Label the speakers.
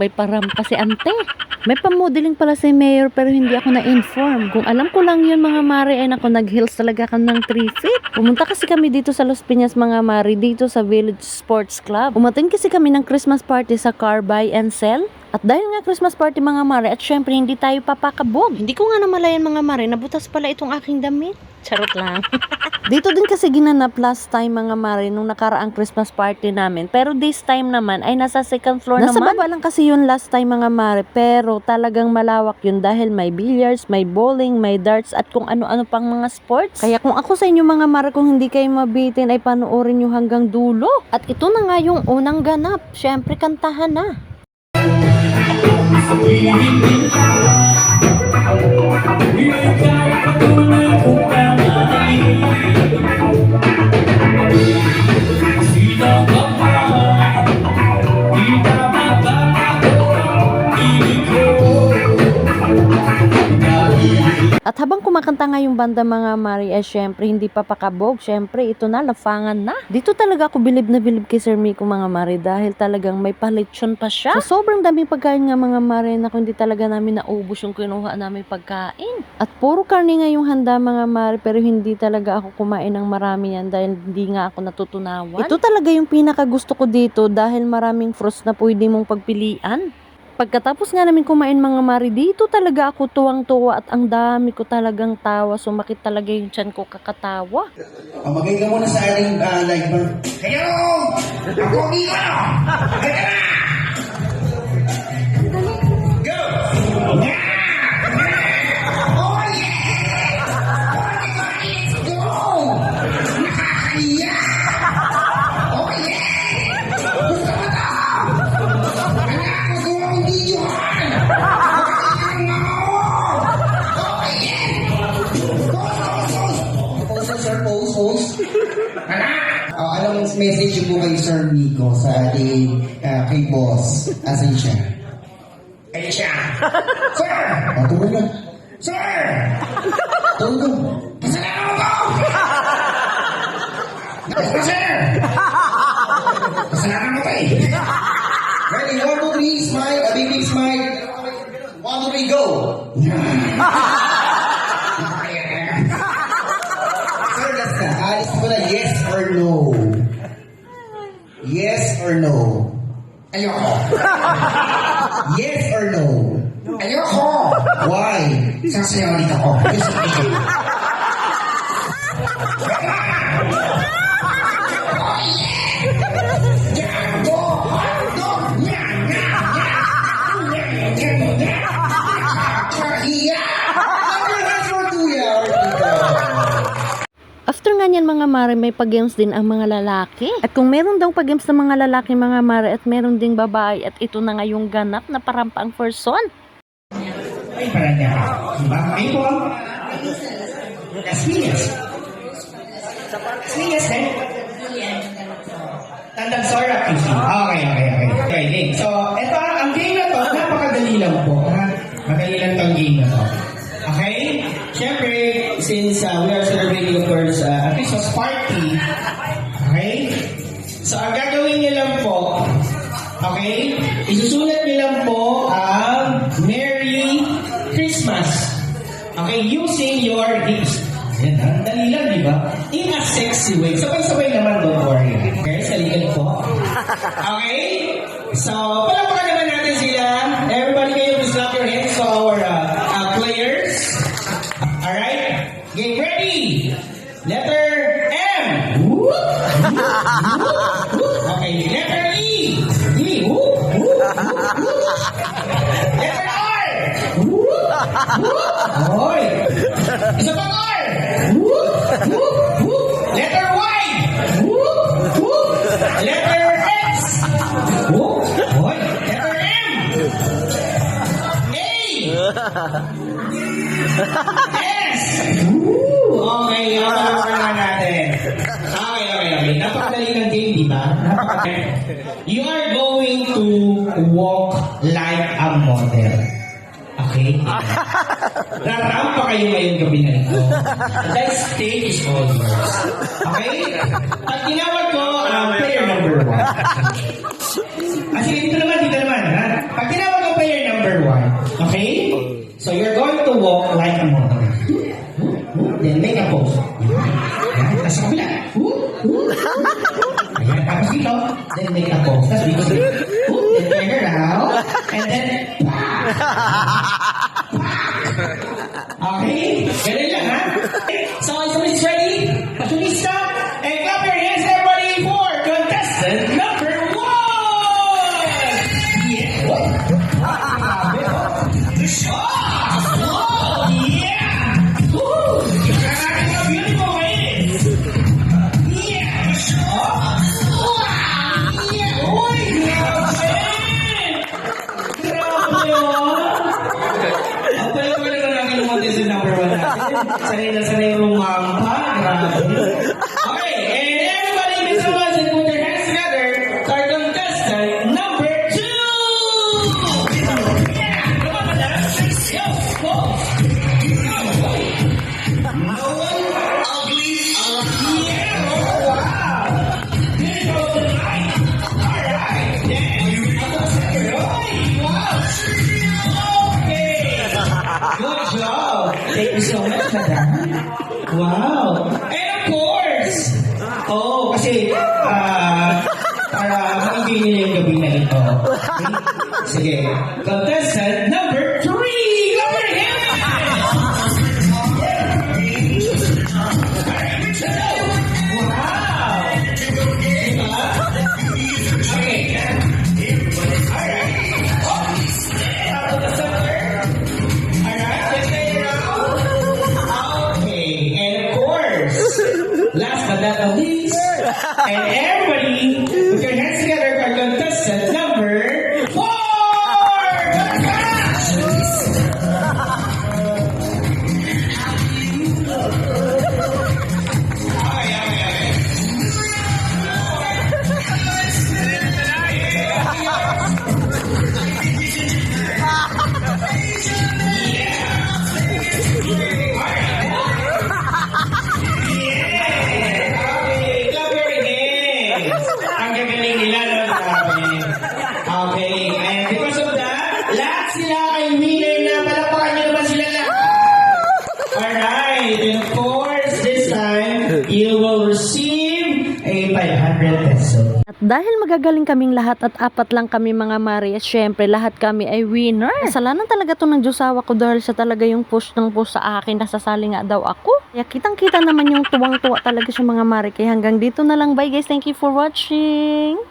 Speaker 1: may parampa si ante. May pamodeling pala si Mayor pero hindi ako na-inform. Kung alam ko lang yun mga mare ay nako nag-heels talaga ako ng 3 feet. Pumunta kasi kami dito sa Los Piñas mga mare dito sa Village Sports Club. Umattend kasi kami ng Christmas party sa Car Buy and Sell. At dahil nga Christmas party mga mare at syempre hindi tayo papakabog. Hindi ko nga namalayan mga mare nabutas pala itong aking damit. Charot lang. Dito din kasi ginanap last time mga mare nung nakaraang Christmas party namin. Pero this time naman ay nasa second floor naman. Nasa baba lang kasi yun last time mga mare. Pero talagang malawak yun dahil may billiards, may bowling, may darts at kung ano-ano pang mga sports. Kaya kung ako sa inyo mga mare kung hindi kayo mabitin ay panoorin nyo hanggang dulo. At ito na nga yung unang ganap. Syempre kantahan na. At habang kumakanta nga yung banda mga mare, syempre hindi pa pakabog. Syempre ito na, lafangan na. Dito talaga ako bilib na bilib kay Sir Miko mga mare dahil talagang may palitsyon pa siya. So sobrang daming pagkain nga mga mare na hindi talaga namin naubos yung kinuha namin pagkain. At puro karne nga yung handa mga mare pero hindi talaga ako kumain ng marami yan dahil hindi nga ako natutunawan. Ito talaga yung pinaka gusto ko dito dahil maraming fruits na pwede mong pagpilian. Pagkatapos nga namin kumain mga mare, dito talaga ako tuwang-tuwa at ang dami ko talagang tawa. Sumakit talaga yung tiyan ko kakatawa.
Speaker 2: Magay ka muna sa ating live bar. Kayo! Ako dito! Kaya na! Go! Oh yeah! Let's go! Nakakaya! Oh yeah! Gusto mo to? Anong message po kay Sir Miko sa ating kay boss? Asan siya? Ayun siya! Sir! Tulog na. Sir! Tulog na. Kasalanan mo ko! Sir! Kasalanan mo ko eh! Ready? 1, 2, 3, smile. A big smile. 1, 2, 3, go! Sir, last na. Alis ko na yes or no. Yes or no? Ayoko. Yes or no? Ayoko. Why? Sasayaw ulit ako. Yes or no?
Speaker 1: After nga niyan mga mare, may pag-games din ang mga lalaki. At kung meron daw pag-games ng mga lalaki mga mare at meron ding babae at ito na nga yung ganap na parampang person.
Speaker 2: Ay, parang niya. Diba? Ay po. Kasmiyas. Kasmiyas eh. Tandang Sora. Okay. So, eto, ang game na to, napakadali lang po. Madali lang tong game na to. Okay? Siyempre, since we are celebrating, of course, a Christmas party, okay? So, ang gagawin niyo lang po, okay? Isusulat niyo lang po ang Merry Christmas. Okay? Using your hips. Yan, ang dali lang, di ba? In a sexy way. Sabay-sabay naman, don't worry. Okay? Sa likod po. Okay? So, palakpakan naman natin sila. Everybody kayo, please clap your hands to our players. Alright? Get ready! Letter M! Okay, letter E! Letter R! Hoy! Isa pang R! Letter Y! Letter X! Hoy! Letter M! A! Yes! Okay, na natin. Okay. Napakadali ng game, di ba? You are going to walk like a model. Okay? Rarampa kayo ngayong gabi na ito. That stage is all yours. Okay? At tinawag ko ang player number 1. Sige, dito naman. Ha? Pag Okay? So you're going to walk like a model. Then make a pose. Ayan, tapos sa kabila. Ayan, tapos dito. Then make a pose. Tapos dito. Then turn around. And then, okay? Ganun lang, ha? So, is ready? Fashionista? And clap your hands, everybody, for contestant number 1! Yeah! Grabe, oh. Oh, yeah! Woo! Grabe ka, beautiful ladies! Yeah! Oh! Yeah! Uy, grabe! Grabe, oh! Ang pala na lang yung contestant number 1 natin. Sanay na sanay yung rumampa. Grabe. Okay, and everybody make some noise and put their hands together for contestant number 2! Yeah! Come on, madam. Yo! Go! No one ugly alive. Yeah! Oh, wow! Beautiful tonight. Alright. Yeah. Wow! Okay! Good job! Thank you so much, madam. Wow! And of course! Oo, kasi para maigay nila yung gabi na ito. Okay? Sige. Contestant number 3! Over here! Wow! Diba? Okay. Alright. Tapos the center. Alright, let's stay around. Okay, and of course, last but not the least, and everybody, put your hands together for contestant number 4! Okay, clap your hands. Ang gagaling nila, no? Grabe. Okay, and because of that, lahat sila ay winner na. Palakpakan niyo naman sila lahat. Alright, and of course, this time, you will receive a 500 pesos.
Speaker 1: At dahil magagaling kaming lahat at apat lang kami mga Mari, syempre lahat kami ay winner. Kasalanan talaga to ng Diyosawa ko dahil siya talaga yung push ng push sa akin, nasasali nga daw ako. Kaya kitang-kita naman yung tuwang-tuwa talaga siya mga Mari. Kaya hanggang dito na lang. Bye guys, thank you for watching.